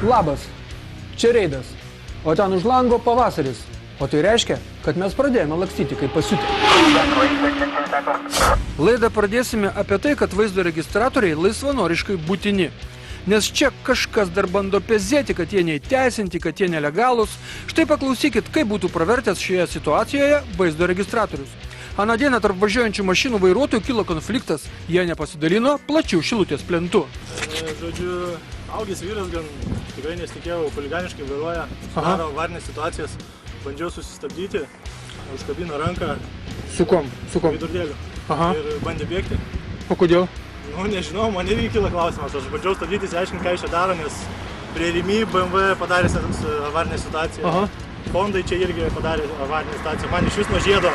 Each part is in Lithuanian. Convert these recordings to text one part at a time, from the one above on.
Labas, čia reidas, o ten už lango pavasaris, o tai reiškia, kad mes pradėjome lakstyti kaip pasiutę. Laidą pradėsime apie tai, kad vaizdo registratoriai laisvanoriškai būtini. Nes čia kažkas dar bando pezėti, kad jie neįteisinti, kad jie nelegalūs. Štai paklausykit, kaip būtų pravertęs šioje situacijoje vaizdo registratorius. Aną dieną tarp važiuojančių mašinų vairuotojų kilo konfliktas, jie nepasidalino plačių Šilutės plentu. Žodžiu, augęs vyras gan tikrai nesitikėjau, chuliganiškai vairuoja, daro avarinės situacijas, bandžiau susistabdyti, užkabino ranką. Su kom? Vidurdėliu. Ir bandė bėgti. O kodėl? Nu, nežinau, man irgi kyla klausimas, aš bandžiau stabdyti, aiškinti, ką jis čia daro, nes prie Rimi BMW padarė avarinę situaciją. Fondai čia irgi padarė avarinę situaciją, man iš vis nuo žiedo,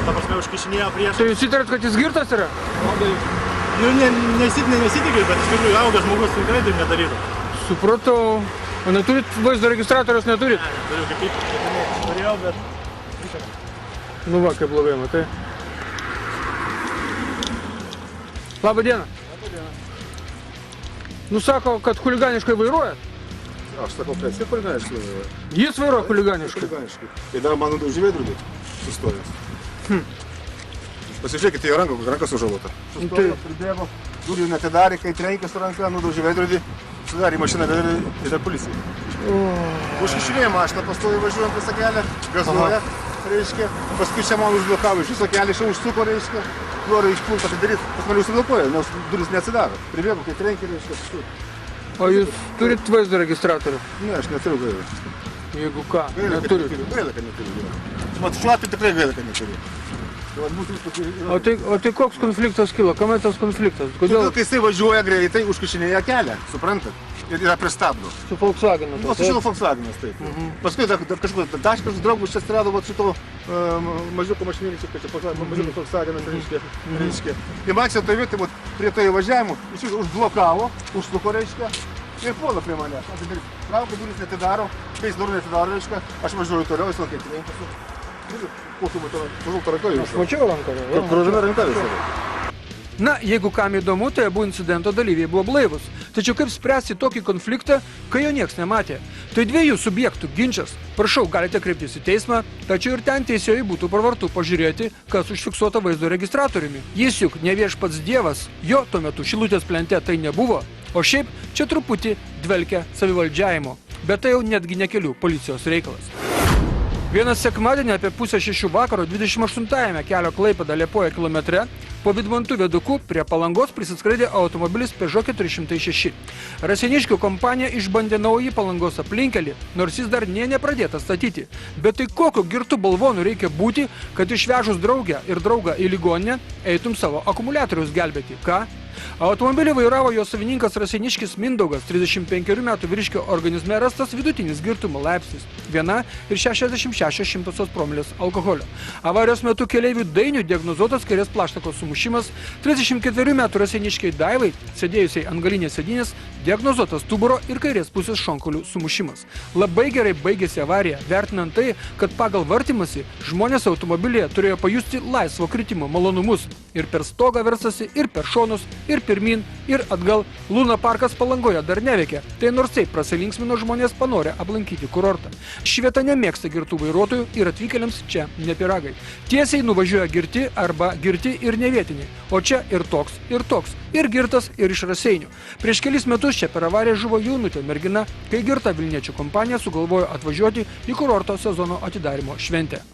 ta prasme, užkišinėjo prieš. Tai jūs įtarėt, kad jis girtas yra? Nu, nesitikiu, bet iš tikrųjų auga žmogus tikrai taip nedarytų. Supratau. O neturit vaizdo registratorius, neturit? Ne, turiu kaip norėjau, bet... Nu va, kaip blogai, matai. Labą dieną. Labą dieną. Nu sako, kad chuliganiškai vairuoja. Aš sakau, kad jis chuliganiškai vairuoja. Jis vairuoja chuliganiškai. Chuliganiškai. Ir dar man nudaužė veidrodį sustojęs. Pasižiūrėkite, jo ranka sužalota. Sustojo, pribėgo, durų netidarė, kai trenkė su ranka, nudaužė veidrodį, sudarė mašiną veidrodį ir dar policija. Užkišinėjo mašiną, pastojo važiuojant visą kelią, gazuoja, reiškia, paskui čia man užblokavo, iš viso kelią čia užsuko, reiškia, nori iš pulto atidaryti, pas mane užsiblokuoja, nes durys neatsidaro. Pribėgo, kai trenkė, reiškia, paskui. O jūs turit vaizdo registratorių? Ne, aš neturiu gailą. Jeigu ką, neturit. Gailą, kad neturiu. Mat, šiuo atveju tikrai gailą, kad neturiu. O tai koks konfliktas kilo? Kame tas konfliktas? Todėl, kai jisai važiuoja greitai, užkišinėja kelią, suprantat? Ir yra pristabdo. Su Volkswagenu? Nu, su šito Volkswagenas, taip. Paskui dar kažkokiu daškas draugus čia atsirado vat šito mažiuko mašinėlį, čia mažiuko Volkswagenas, reiškia. Ir man čia toj vietoj, prie to įvažiavimo, jis užblokavo, užsuko, reiškia, ir puola prie mane. Traukia, durys netidaro, kai jis durų netidaro, reiškia, aš važiuoju toliau, jis lankai trenkiasi. Kokį mažultą ranką jau. Aš mačiau ranką. Krožina ranka visą. Na, jeigu kam įdomu, tai abu incidento dalyviai buvo blaivus. Tačiau kaip spręsti tokį konfliktą, kai jo nieks nematė? Tai dviejų subjektų ginčas. Prašau, galite kreiptis į teismą, tačiau ir ten teisėjai būtų pravartu pažiūrėti, kas užfiksuota vaizdo registratoriumi. Jis juk ne viešpats dievas, jo tuo metu Šilutės plente tai nebuvo, o šiaip čia truputį dvelkia savivaldžiavimo. Bet tai jau netgi ne kelių policijos reikalas. Vienas sekmadienį apie 5:30 vakaro 28-ame kelio Klaipėda-Liepoja kilometre po Vidmantų viaduku prie Palangos prisiskraidė automobilis Peugeot 406. Raseiniškių kompanija išbandė naują Palangos aplinkelį, nors jis dar nepradėtas statyti. Bet tai kokiu girtu balvonu reikia būti, kad išvežus draugę ir draugą į ligoninę eitum savo akumuliatoriaus gelbėti? Ką? Automobilį vairavo jo savininkas Raseiniškis Mindaugas, 35 metų vyriškio organizme rastas vidutinis girtumo laipsnis, 1,66 promilės alkoholio. Avarijos metu keleivių Dainių diagnozuotas kairės plaštakos sumušimas, 34 metų Raseiniškiai Daivai, sėdėjusiai ant galinės sėdynės, diagnozuotas stuburo ir kairės pusės šonkaulių sumušimas. Labai gerai baigėsi avarija, vertinant tai, kad pagal vartymąsi žmonės automobilyje turėjo pajusti laisvo kritimo malonumus. Ir per stogą versasi, ir per šonus, ir pirmin, ir atgal. Luna parkas Palangoje dar neveikia, tai nors taip prasilinksmino žmonės panorę aplankyti kurortą. Ši vieta nemėgsta girtų vairuotojų ir atvykėliams čia ne piragai. Tiesiai nuvažiuoja girti arba girti ir nevietiniai. O čia ir toks, ir girtas, ir iš Raseinių. Prieš kelis metus čia per avariją žuvo jaunutė mergina, kai girta vilniečių kompanija sugalvojo atvažiuoti į kurorto sezono atidarymo šventę.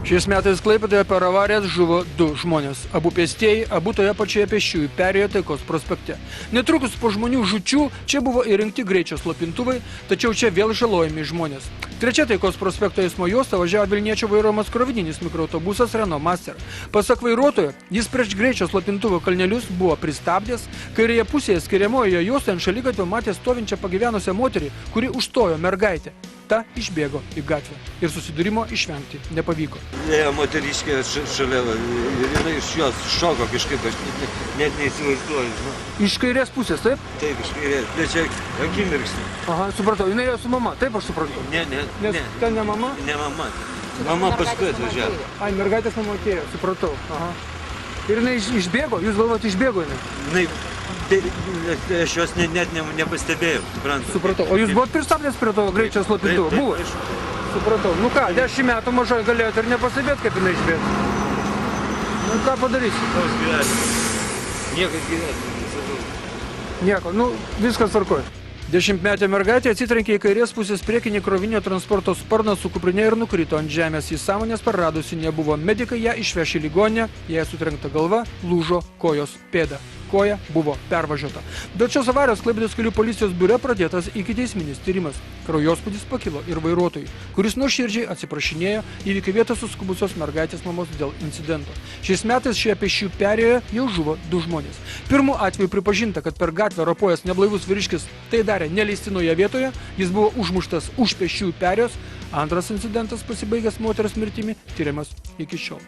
Šiais metais Klaipėdoje per avarijas žuvo 2 žmonės. Abu pėstieji, abu toje pačioje pėsčiųjų perėjo Taikos prospekte. Netrukus po žmonių žūčių čia buvo įrengti greičio slopintuvai, tačiau čia vėl žalojami žmonės. Trečia Taikos prospekto eismo juosta važiavo vilniečio vairuojamas krovininis mikroautobusas Renault Master. Pasak vairuotojo, jis prieš greičio slopintuvo kalnelius buvo pristabdęs, kairėje pusėje skiriamojoje juostoje ant šaligatvio matė stovinčią pagyvenusią moterį, kuri užstojo mergaitę. Ta išbėgo į gatvę ir susidūrimo išvengti nepavyko. Ėjo moteriškė šalia ir jinai iš jos šoko kažkaip, aš net neįsivaizduoju. Iš kairės pusės, taip? Taip, iš kairės, bet čia akimirksnį. Aha, supratau, jinai ėjo su mama, taip aš suprantu? Ne. Nes ten ne mama? Ne mama. Mama paskui atvažiavo. Ai, mergaitės mama atėjo, supratau. Aha. Ir jinai išbėgo, jūs galvojate išbėgo jinai? Tai aš jos net nepastebėjau, suprantu. Supratau. O jūs buvot pristabdęs prie to greičio slopintuvo? Taip, Buvo? aišku. Supratau. Nu ką, 10 metų mažai galėjote ir nepastebėt, kaip jinai išbėgo. Nu ką padarysi? Toks gyvenimas. Niekas gyvenimas, nesakau. Nieko, nu viskas tvarkoja. 10-metė mergaitė atsitrenkė į kairės pusės priekinį krovinio transporto sparną su kuprinė ir nukrito ant žemės. Į sąmonės praradusi nebuvo. Medikai ją išvežė į ligoninę, jai sutrenkta galva, lūžo kojos pėda. Koja buvo pervažiuota. Dėl šios avarijos Klaipėdos kelių policijos biure pradėtas ikiteisminis tyrimas. Kraujospūdis pakilo ir vairuotojui, kuris nuoširdžiai atsiprašinėjo įvykio vietą suskubusios mergaitės mamos dėl incidento. Šiais metais šioje pėsčiųjų perėjoje jau žuvo 2 žmonės. Pirmu atveju pripažinta, kad per gatvę ropojęs neblaivus vyriškis tai darė neleistinoje vietoje, jis buvo užmuštas už pėsčiųjų perėjos. Antras incidentas pasibaigęs moters mirtimi tyriamas iki šiol.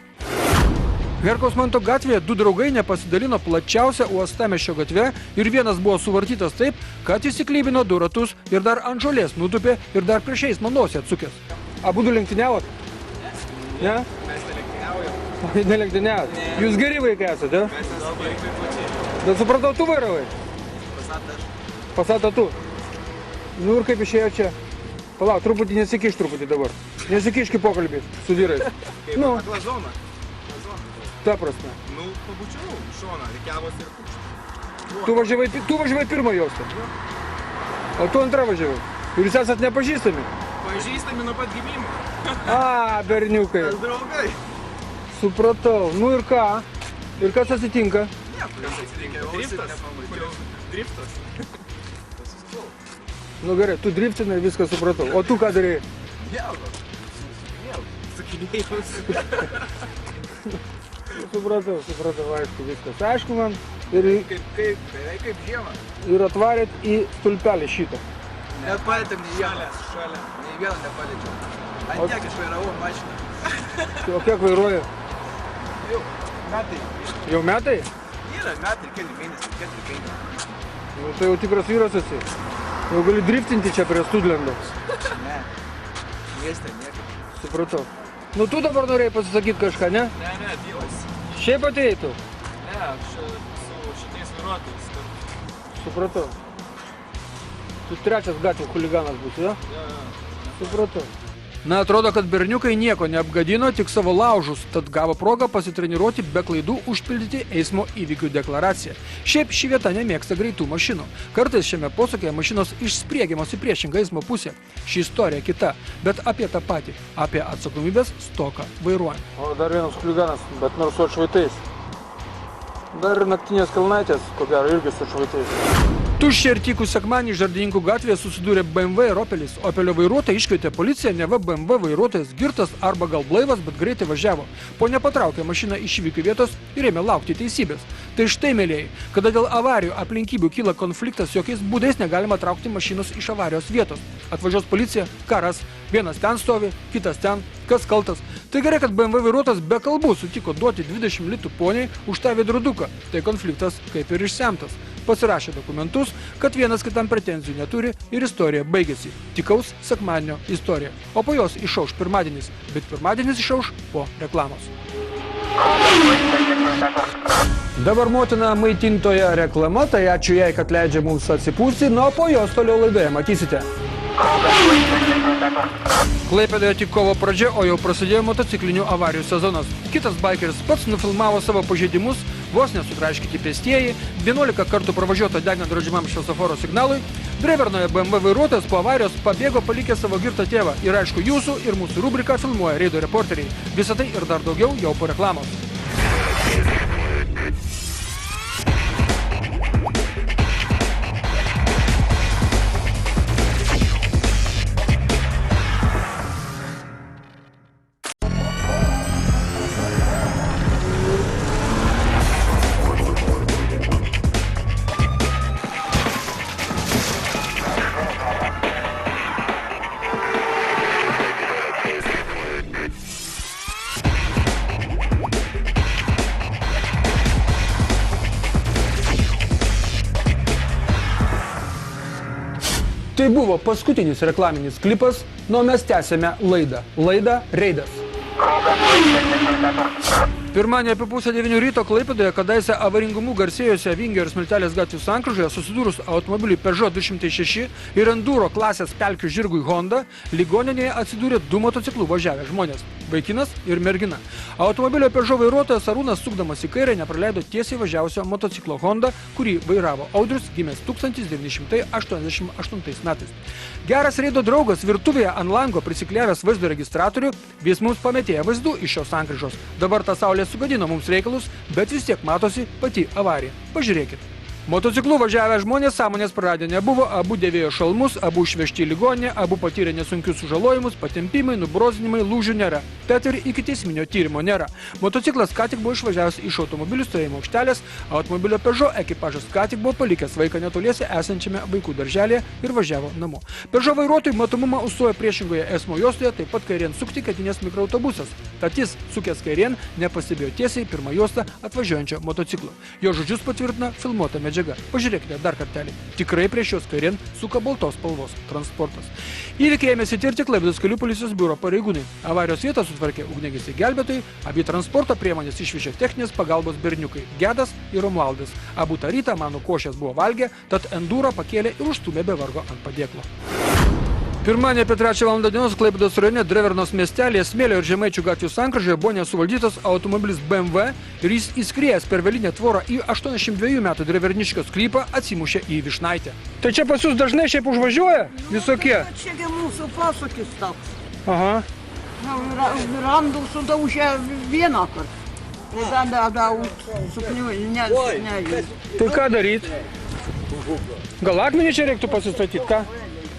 Herkaus Manto gatvėje 2 draugai nepasidalino plačiausią uostamiesčio gatve ir vienas buvo suvartytas taip, kad įsiklybino 2 ratus ir dar ant žolės nutupė ir dar prieš eismą nosį atsukęs. Abudu lenktyniavot? Ne? Mes nelenktyniaujam. Nelenktyniavot? Jūs geri vaikai esate, ja? Mes esame vaikai pačiai. Bet supratau, tu vairavai? Pasat aš. Pasata tu? Nu ir kaip išėjo čia? Palauk, truputį nesikiš dabar. Nesikiški pokalbį su vyrais. Kaip Nu. akla zona. Ta prasme. Nu, pabučiau šoną, reikėvos ir pušti. Tu važiavai pirmą juostą. O tu antrą važiavai. Ir jūs esat nepažįstami. Pažįstami nuo pat gimimo. A, berniukai. Mes draugai. Supratau. Nu ir ką? Ir kas atsitinka? Nieko, kas atsitikė. Driftas. Driftas. Nu gerai, tu driftinai, viską supratau. O tu ką darei? Vėl. Sakinėjus. Supratau, aišku, viskas. Aišku man. Ir Beveik kaip žiemą. atvarėt į stulpelį šitą. Net palėtėm nei vieną. Šalia. Nei vieną nepalėčiau. Ant tiek išvairavau mašiną. O kiek vairuoja? Jau, metai. Jau metai? Yra metai, keli mėnesiai, 4-5. Nu, tai jau tikras vyras esi. Jau gali driftinti čia prie Studlendo. Ne. Mieste nieko. Supratau. Nu tu dabar norėjai pasisakyti kažką, ne? Ne, dylas. Šiaip atėjai tu. Ne, aš su šitais vairuotojais kartu. Supratau. Tu trečias gatvių chuliganas būsi, ja? Supratau. Na, atrodo, kad berniukai nieko neapgadino, tik savo laužus, tad gavo progą pasitreniruoti be klaidų užpildyti eismo įvykių deklaraciją. Šiaip ši vieta nemėgsta greitų mašinų. Kartais šiame posūkyje mašinos išspriegiamos į priešingą eismo pusę. Ši istorija kita, bet apie tą patį, apie atsakomybės stoką vairuojant. O dar vienas chuliganas, bet nors su atšvaitais. Dar ir naktinės kelnaitės, ko gero, irgi su atšvaitais. Tuščią ir tykų sekmanį Žardininkų gatvėje susidūrė BMW ir Opelis. Opelio vairuotoją iškvietė policija, neva BMW vairuotojas girtas arba gal blaivas, bet greitai važiavo. Po nepatraukė mašiną iš įvykių vietos ir ėmė laukti teisybės. Tai štai, mėlėjai, kada dėl avarijų aplinkybių kyla konfliktas, jokiais būdais negalima traukti mašinos iš avarijos vietos. Atvažiuos policija, karas, vienas ten stovi, kitas ten, kas kaltas. Tai gerai, kad BMW vairuotojas be kalbų sutiko duoti 20 litų poniai už tą veidroduką. Tai konfliktas kaip ir išsemtas. Pasirašė dokumentus, kad vienas kitam pretenzijų neturi ir istorija baigėsi. Tikaus sekmadienio istorija. O po jos išauš pirmadienis, bet pirmadienis išauš po reklamos. Dabar motina maitintoja reklama, tai ačiū jai, kad leidžia mums atsipūsti, nu o po jos toliau laidoje matysite. Klaipėdoje tik kovo pradžia, o jau prasidėjo motociklinių avarijų sezonas. Kitas baikeris pats nufilmavo savo pažeidimus, vos nesutraiškyti pėstieji, 11 kartų pravažiuota degant draudžiamam šviesoforo signalui, Drevernoje BMW vairuotojas po avarijos pabėgo palikė savo girtą tėvą. Ir aišku, jūsų ir mūsų rubriką filmuoja reido reporteriai. Visą tai ir dar daugiau jau po reklamos. Tai buvo paskutinis reklaminis klipas, nuo mes tęsėme laidą. Laida Reidas. Pirmadienį apie pusę 9 ryto Klaipėdoje, kadaise avaringumu garsėjusią Vingio ir Smiltelės gatvių sankryžoje susidūrus automobiliui Peugeot 206 ir Enduro klasės pelkių žirgui Honda, ligoninėje atsidūrė 2 motociklų važiavę žmonės – vaikinas ir mergina. Automobilio Peugeot vairuotojas Arūnas, sukdamas į kairę, nepraleido tiesiai važiavusio motociklo Honda, kurį vairavo Audrius, gimęs 1988 metais. Geras reido draugas virtuvėje ant lango prisikliavęs vaizdo registratorių vis mums pametėja vaizdų iš šios sankryžos. Dabar ta saulė sugadino mums reikalus, bet vis tiek matosi pati avarija. Pažiūrėkit. Motociklu važiavę žmonės sąmonės praradę nebuvo, abu dėvėjo šalmus, abu išvežti į ligoninę, abu patyrė nesunkius sužalojimus, patempimai, nubrozdinimai, lūžių nėra. Tad ir ikiteisminio tyrimo nėra. Motociklas ką tik buvo išvažiavęs iš automobilių stovėjimo aikštelės, automobilio Peugeot ekipažas ką tik buvo palikęs vaiką netoliese esančiame vaikų darželėje ir važiavo namo. Peugeot vairuotojui matomumą užstojo priešingoje eismo juostoje, taip pat kairien sukti ketinės mikroautobusas. Tad jis, sukęs kairien, nepastebėjo tiesiai pirmą juostą atvažiuojančio motociklo. Jo žodžius patvirtina filmuota medžiaga. Pažiūrėkite dar kartelį. Tikrai prieš jos kairien suka baltos spalvos transportas. Įvykį ėmėsi tirti Klaipėdos kelių policijos biuro pareigūnai. Avarijos vietą sutvarkė ugniagesiai gelbėtojai, abi transporto priemonės išvežė techninės pagalbos berniukai Gedas ir Romualdas. Abu tą rytą mano košės buvo valgę, tad Enduro pakėlė ir užstūmė be vargo ant padėklo. Pirmadienį apie 3 val. Dienos Klaipėdos rajone Drevernos miestelėje Smėlio ir Žemaičių gatvių sankryžoje buvo nesuvaldytas automobilis BMW ir jis įskriejęs per velinę tvorą į 82 metų dreverniškio sklypą atsimušė į Vyšnaitę. Tai čia pas jūs dažnai šiaip užvažiuoja visokie? Čiagi mūsų posūkis toks. Aha. Randų sudaužė vieną kartą. Tada sukniuoju. Tai ką daryt? Gal akmenį čia reiktų pasistatyti, ką?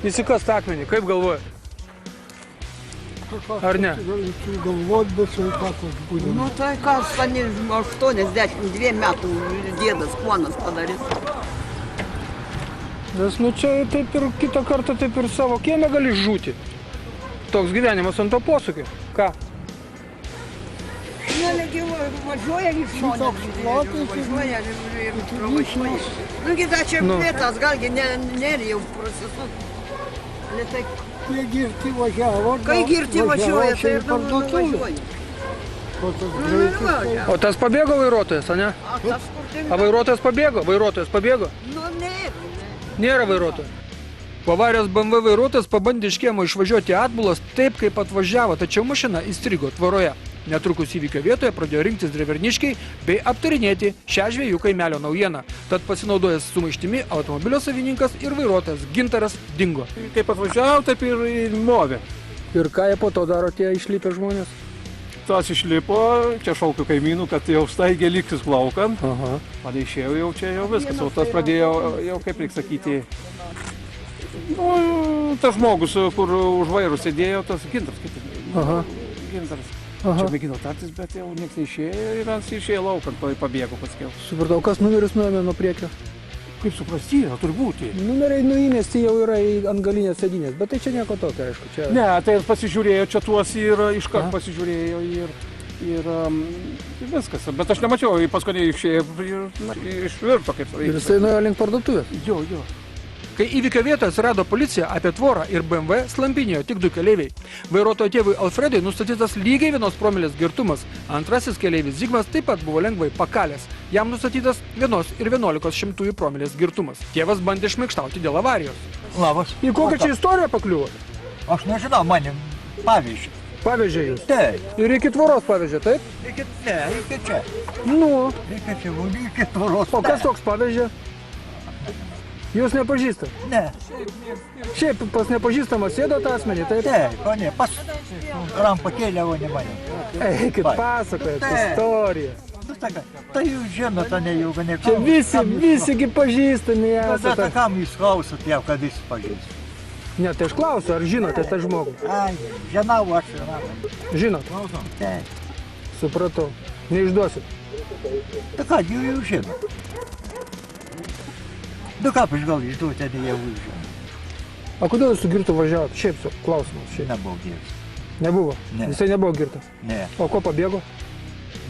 Įsikast akmenį, kaip galvoja? Ar ne? Galvot, bet sveikatos būdė. Nu tai kas, 82 metų dėdas, ponas padarys. Nes nu čia taip ir kitą kartą taip ir savo kieme gali žūti. Toks gyvenimas ant to posūkio. Ką? Negi važiuoja į žmonės. Važiuoja ir pravažiuoja. Nugi da čia plėtas, galgi nėra jau procesų. Jie girti važiavo. Kai girti važiuoja, tai ir važiuoja. O tas pabėgo vairuotojas, a ne? A tas kur tai? A vairuotojas pabėgo? Vairuotojas pabėgo? Nu nėra. Nėra vairuotojo. Po avarijos BMW vairuotojas pabandė iš kiemo išvažiuoti atbulas taip, kaip atvažiavo, tačiau mašina įstrigo tvoroje. Netrukus įvykio vietoje pradėjo rinktis dreverniškiai bei aptarinėti šią žvejų kaimelio naujieną. Tad pasinaudojęs sumaištimi automobilio savininkas ir vairuotojas Gintaras dingo. Kaip atvažiavo, taip ir movė. Ir ką jie po to daro tie išlipę žmonės? Tas išlipo, čia šaukiu kaimynų, kad jau staigiai liktis plaukant. Aha. Man išėjo jau čia jau viskas, o tas pradėjo jau, kaip reikia sakyti, nu, tas žmogus, kur už vairų sėdėjo, tas Gintaras. Aha. Gintaras. Aha. Čia mėgino tartis, bet jau nieks neišėjo ir ant išėjo laukant, pabėgo paskiau. Supratau, kas numerius nuėmė nuo priekio? Kaip suprasti, turi būti. Numeriai nuimesti jau yra ant galinės sėdynės, bet tai čia nieko tokio, aišku. Čia... Ne, tai pasižiūrėjo čia tuos ir iškart pasižiūrėjo ir viskas. Bet aš nemačiau, paskui išėjo ir išvirto, kaip sakyti. Ir jisai nuėjo link parduotuvės? Jo. Kai įvykio vietoje atsirado policija, apie tvorą ir BMW slampinėjo tik 2 keleiviai. Vairuotojo tėvui Alfredui nustatytas lygiai 1 promilės girtumas. Antrasis keleivis Zigmas taip pat buvo lengvai pakalęs. Jam nustatytas 1,11 promilės girtumas. Tėvas bandė šmaikštauti dėl avarijos. Labas. Į kokią čia istoriją pakliuvo? Aš nežinau, manim pavyzdžiui. Pavežė jūs. Taip. Ir iki tvoros pavežė, taip? Iki čia. Nu. Iki tvoros. O kas toks pavežė? Jūs nepažįstat? Ne. Šiaip pas nepažįstamą sėdo tą asmenį, taip? Taip, o ne, pas rampą kėlė, o ne manim. Eikit, pasakojat istoriją. Nu, tai jūs žinot, o ne jau, ne Čia visigi pažįstami Bet esate. kam jūs klausot jau, kad jis pažįst? Ne, tai aš klausiu, ar žinote tą žmogų? Ai, žinau, aš žinau. Žinot? Taip. Supratau. Neišduosit. Tai ką, jau žinot. Nu ką, aš gal išduoti, ne jau žinot. O kodėl jūs su girtu važiavot? Šiaip su klausimas. Šiaip. Nebuvo girs. Nebuvo? Ne. Jisai nebuvo girtas. Ne. O ko pabėgo?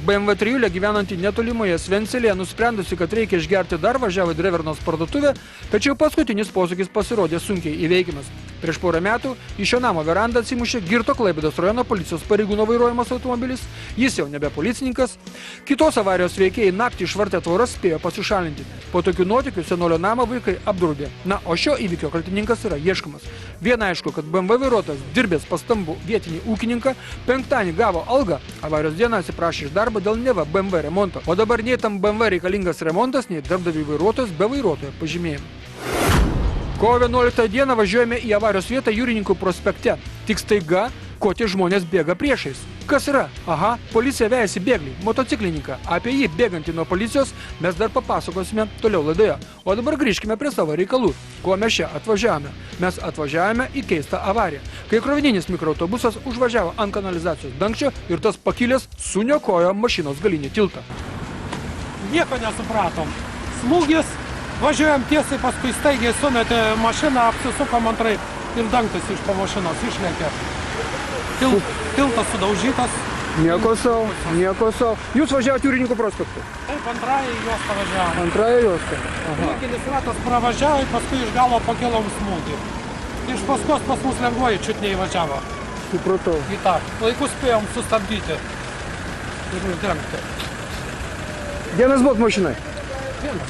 BMW trijulė gyvenanti netolimoje Svencelėje nusprendusi, kad reikia išgerti dar važiavo į Drevernos parduotuvę, tačiau paskutinis posūkis pasirodė sunkiai įveikiamas. Prieš porą metų iš šio namo verandą atsimušė Girto Klaipėdos rajono policijos pareigūno vairuojamas automobilis, jis jau nebe policininkas. Kitos avarijos veikėjai naktį išvartę tvoras spėjo pasišalinti. Po tokių nuotykių senolio namą vaikai apdraudė. Na, o šio įvykio kaltininkas yra ieškomas. Viena aišku, kad BMW vairuotojas dirbęs pas stambų vietinį ūkininką penktadienį gavo algą, avarijos dieną atsiprašė iš darbo dėl neva BMW remonto. O dabar nei tam BMW reikalingas remontas, nei darbdaviui vairuotojas be vairuotojo pažymėjimo. Kovo 11 dieną važiuojame į avarijos vietą Jūrininkų prospekte. Tik staiga, ko tie žmonės bėga priešais. Kas yra? Aha, policija vejasi bėglį, motociklininką. Apie jį bėgantį nuo policijos mes dar papasakosime toliau laidoje. O dabar grįžkime prie savo reikalų. Kuo mes čia atvažiavome? Mes atvažiavome į keistą avariją, kai krovininis mikroautobusas užvažiavo ant kanalizacijos dangčio ir tas pakilęs suniokojo mašinos galinį tiltą. Nieko nesupratom. Smūgis, važiuojam tiesiai, paskui staigiai sumetė mašiną, apsisukom antrai ir dangtis iš po mašinos išlėkė. Tiltas sudaužytas. Nieko sau. Jūs važiavote Jūrininkų prospektu? Taip, antrąją juostą važiavom. Antrąją juostą. Priekinis ratas pravažiavo, paskui iš galo pakėlom smūgį. Iš paskos pas mus lengvoji čiut neįvažiavo. Supratau. Į tą. Laiku spėjom sustabdyti ir uždengti. Vienas buvot mašinai?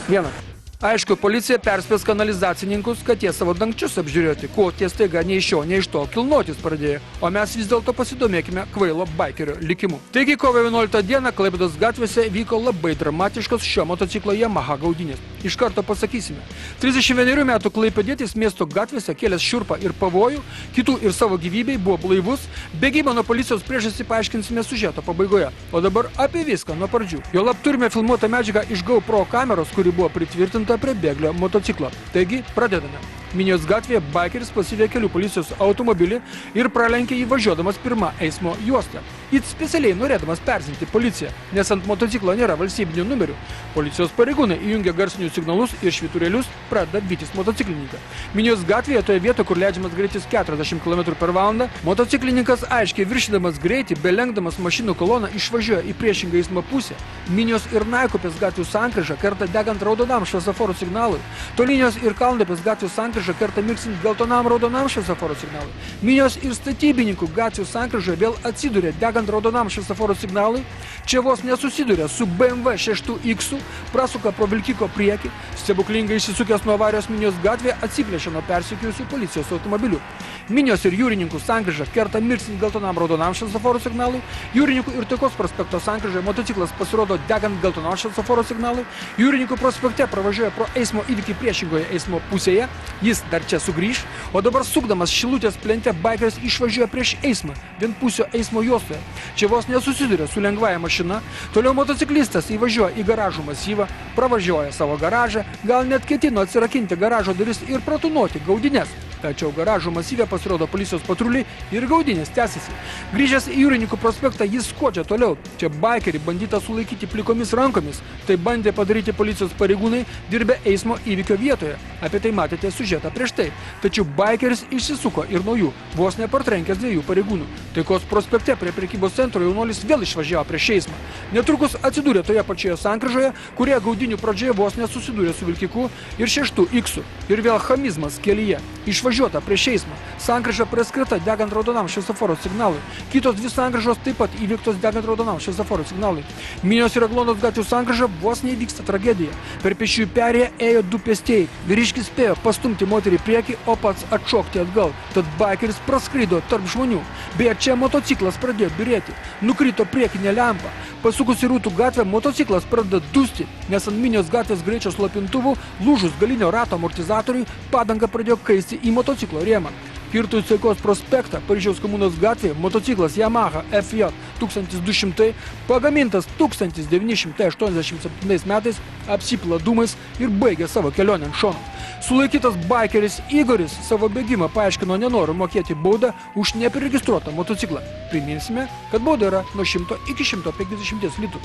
Vienas. Aišku, policija perspės kanalizacininkus, kad jie savo dangčius apžiūrėti, ko tie staiga nei iš šio, nei iš to kilnotis pradėjo. O mes vis dėlto pasidomėkime kvailo baikerio likimu. Taigi, kovo 11 dieną Klaipėdos gatvėse vyko labai dramatiškos šio motociklo Yamaha gaudynės. Iš karto pasakysime. 31 metų klaipėdietis miesto gatvėse kėlęs šiurpą ir pavojų, kitų ir savo gyvybei buvo blaivus. Bėgimą nuo policijos priežastį paaiškinsime siužeto pabaigoje. O dabar apie viską nuo pradžių. Juolab turime filmuotą medžiagą iš GoPro kameros, kuri buvo pritvirtinta prie bėglio motociklo. Taigi, pradedame. Minijos gatvėje baikeris pasivė kelių policijos automobilį ir pralenkė jį važiuodamas pirmą eismo juostą. Jis specialiai norėdamas perzinti policiją, nes ant motociklo nėra valstybinių numerių. Policijos pareigūnai įjungia garsinius signalus ir švyturėlius, pradeda vytis motociklininką. Minijos gatvėje, toje vietoje, kur leidžiamas greitis 40 km/h, motociklininkas aiškiai viršydamas greitį, belenkdamas mašinų koloną išvažiuoja į priešingą eismo pusę. Minijos ir Naikupės gatvių sankryžą kerta degant raudonam šviesoforo signalui. Tolinijos ir Kalnupės gatvių sankryžą kerta mirksint geltonam raudonam šviesoforo signalui. Minijos ir Statybininkų gatvių sankryža vėl atsiduria degant raudonam šviesoforo signalui. Čia vos nesusiduria su BMW 6X, prasuka pro vilkiko priekį, stebuklingai išsisukęs nuo avarijos Minijos gatvėje atsiplėšė nuo persekiojusių policijos automobilių. Minijos ir Jūrininkų sankryža kerta mirksint geltonam raudonam šviesoforo signalui. Jūrininkų ir Taikos prospekto sankryžoje motociklas pasirodo degant geltonam šviesoforo signalui. Jūrininkų prospekte pravažiuoja pro eismo įvykį priešingoje eismo pusėje. Jis dar čia sugrįž, o dabar sukdamas Šilutės plente baikeris išvažiuoja prieš eismą, vienpusio eismo juostoje. Čia vos nesusiduria su lengvąja mašina, toliau motociklistas įvažiuoja į garažų masyvą, pravažiuoja savo garažą, gal net ketino atsirakinti garažo duris ir pratūnoti gaudynes. Tačiau garažų masyve pasirodo policijos patruliai ir gaudynės tęsiasi. Grįžęs į Jūrininkų prospektą jis skuodžia toliau. Čia baikerį bandyta sulaikyti plikomis rankomis. Tai bandė padaryti policijos pareigūnai dirbę eismo įvykio vietoje. Apie tai matėte siužetą prieš tai. Tačiau baikeris išsisuko ir nuo jų, vos nepartrenkęs dviejų pareigūnų. Taikos prospekte prie prekybos centro jaunuolis vėl išvažiavo prieš eismą. Netrukus atsidūrė toje pačioje sankryžoje, kurie gaudynių pradžioje vos nesusidūrė su vilkiku ir 6X. Ir vėl chamizmas kelyje. Išvažiuota prieš eismą. Sankryža praskrita degant raudonam šviesoforo signalui. Kitos dvi sankryžos taip pat įvyktos degant raudonam šviesoforo signalui. Minijos ir Aglonos gatvių sankryža vos neįvyksta tragedija. Per pėsčiųjų perėją ėjo du pėstieji. Vyriškis spėjo pastumti moterį į priekį, o pats atšokti atgal. Tad baikeris praskrido tarp žmonių. Beje, čia motociklas pradėjo byrėti. Nukrito priekinė lempa. Pasukus į Rūtų gatvę, motociklas pradeda dusti, nes ant Minijos gatvės greičio slopintuvų lūžus galinio rato amortizatoriui padanga pradėjo kaisti į motociklo rėmą. Kirtus Taikos prospektą Paryžiaus komunos gatvėje motociklas Yamaha FJ 1200, pagamintas 1987 metais, apsipila dūmais ir baigė savo kelionę ant šono. Sulaikytas baikeris Igoris savo bėgimą paaiškino nenoriu mokėti baudą už nepriregistruotą motociklą. Priminsime, kad bauda yra nuo 100 iki 150 litų.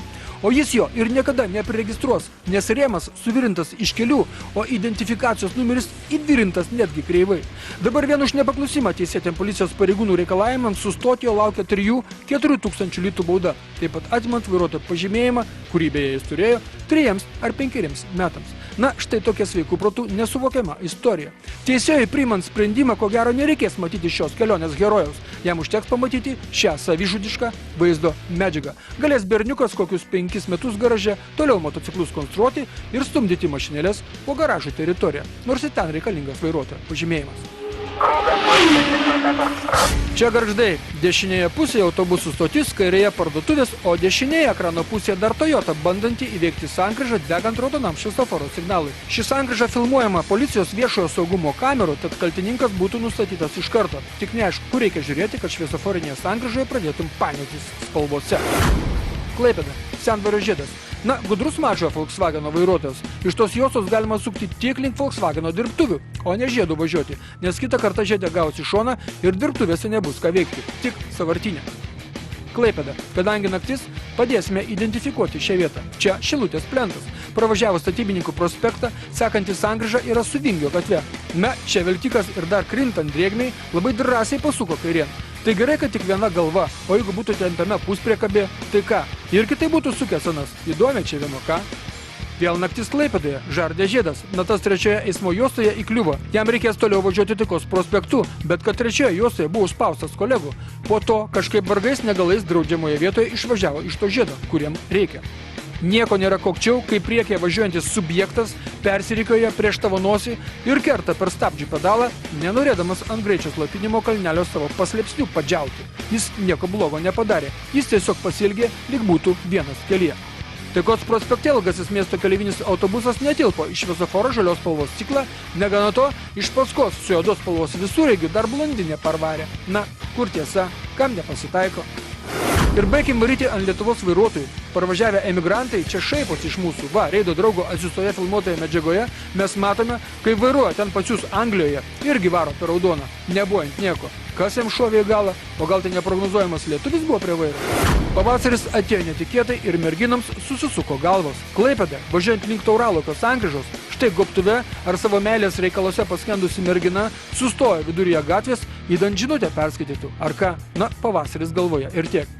O jis jo ir niekada nepriregistruos, nes rėmas suvirintas iš kelių, o identifikacijos numeris įvirintas netgi kreivai. Dabar vien už nepaklusimą teisėtiem policijos pareigūnų reikalavimams sustoti jo laukia 3–4 tūkstančių litų bauda, taip pat atimant vairuotojo pažymėjimą, kurį beje jis turėjo 3 ar 5 metams. Na, štai tokia sveikų protų nesuvokiama istorija. Teisėjai priimant sprendimą, ko gero nereikės matyti šios kelionės herojaus. Jam užteks pamatyti šią savižudišką vaizdo medžiagą. Galės berniukas kokius 5 metus garaže toliau motociklus konstruoti ir stumdyti mašinėlės po garažų teritoriją, nors ir ten reikalingas vairuotojo pažymėjimas. Čia Gargždai. Dešinėje pusėje autobusų stotis, kairėje parduotuvės, o dešinėje ekrano pusėje dar Toyota, bandanti įveikti sankryžą degant raudonam šviesoforo signalui. Ši sankryža filmuojama policijos viešojo saugumo kamerų, tad kaltininkas būtų nustatytas iš karto. Tik neaišku, kur reikia žiūrėti, kad šviesoforinėje sankryžoje pradėtum painiotis spalvose. Klaipėda. Sendvario žiedas. Na, gudrus mažojo Volkswageno vairuotojas. Iš tos juostos galima sukti tik link Volkswageno dirbtuvių, o ne žiedu važiuoti, nes kitą kartą žiedę gausi šoną ir dirbtuvėse nebus ką veikti, tik sąvartinė. Klaipėda. Kadangi naktis, padėsime identifikuoti šią vietą. Čia Šilutės plentas. Pravažiavus Statybininkų prospektą, sekanti sankryža yra su Vingio gatve. Na, čia vilkikas ir dar krintant drėgmiai labai drąsiai pasuko kairėn. Tai gerai, kad tik viena galva, o jeigu būtų tempiama puspriekabė, tai ką? Ir kitai būtų sukęs anas. Įdomiai čia vieno ką? Vėl naktis Klaipėdoje, Žardė žiedas. Natas trečioje eismo juostoje įkliuvo. Jam reikės toliau važiuoti Taikos prospektu, bet kad trečioje juostoje buvo užspaustas kolegų. Po to kažkaip vargais negalais draudžiamoje vietoje išvažiavo iš to žiedo, kuriem reikia. Nieko nėra kokčiau, kai priekyje važiuojantis subjektas persirikioja prieš tavo nosį ir kerta per stabdžių pedalą, nenorėdamas ant greičio slopinimo kalnelio savo paslėpsnių padžiauti. Jis nieko blogo nepadarė, jis tiesiog pasielgė, lyg būtų vienas kelyje. Taikos prospekte ilgasis miesto keleivinis autobusas netilpo iš šviesoforo žalios spalvos ciklą, negana to, iš paskos su juodos spalvos visureigiu dar blondinė parvarė. Na, kur tiesa, kam nepasitaiko? Ir baigim varyti ant Lietuvos vairuotojų. Parvažiavę emigrantai čia šaiposi iš mūsų. Va, Reido draugo atsiustoje filmuotoje medžiagoje mes matome, kai vairuoja ten pačius Anglijoje, irgi varo per raudoną, nebuojant nieko. Kas jam šovė į galą, o gal tai neprognozuojamas lietuvis buvo prie vairo? Pavasaris atėjo netikėtai ir merginams susisuko galvos. Klaipėda, važiuojant link Tauralauko sankryžos, štai gobtuve ar savo meilės reikaluose paskendusi mergina sustojo viduryje gatvės, įdant žinutę perskaitytų. Ar ką? Na, pavasaris galvoje ir tiek.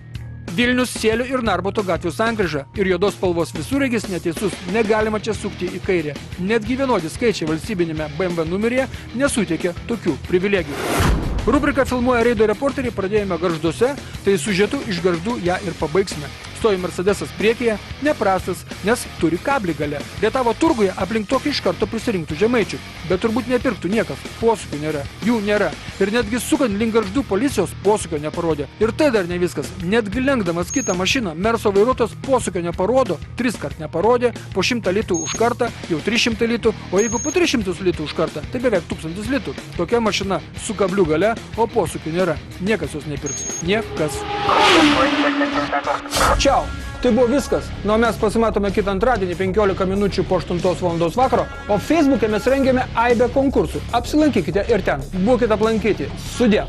Vilnius, Sėlių ir Narbuto gatvių sankryža ir juodos spalvos visureigis neteisus, negalima čia sukti į kairę. Netgi vienodi skaičiai valstybinėme BMW numeryje nesuteikia tokių privilegijų. Rubriką filmuoja Reido reporteriai pradėjome Gargžduose, tai siužetu iš Gargždų ją ir pabaigsime. Stovi Mercedesas priekyje, neprastas, nes turi kablį gale. Rietavo turguje aplink tokį iš karto prisirinktų žemaičių, bet turbūt nepirktų niekas, posūkių nėra, jų nėra. Ir netgi sukant link Gargždų policijos posūkio neparodė. Ir tai dar ne viskas, netgi lenkdamas kitą mašiną, Merso vairuotojas posūkio neparodo, 3 kart neparodė, po 100 litų už kartą, jau 300 litų, o jeigu po 300 litų už kartą, tai beveik 1000 litų. Tokia mašina su kabliu gale, o posūkių nėra. Niekas jos nepirks. Niekas. Čiau. Tai buvo viskas. Nu, mes pasimatome kitą antradienį 15 minučių po 8 valandos vakaro, o Facebook'e mes rengiame aibę konkursų. Apsilankykite ir ten. Būkite aplankyti. Sudie.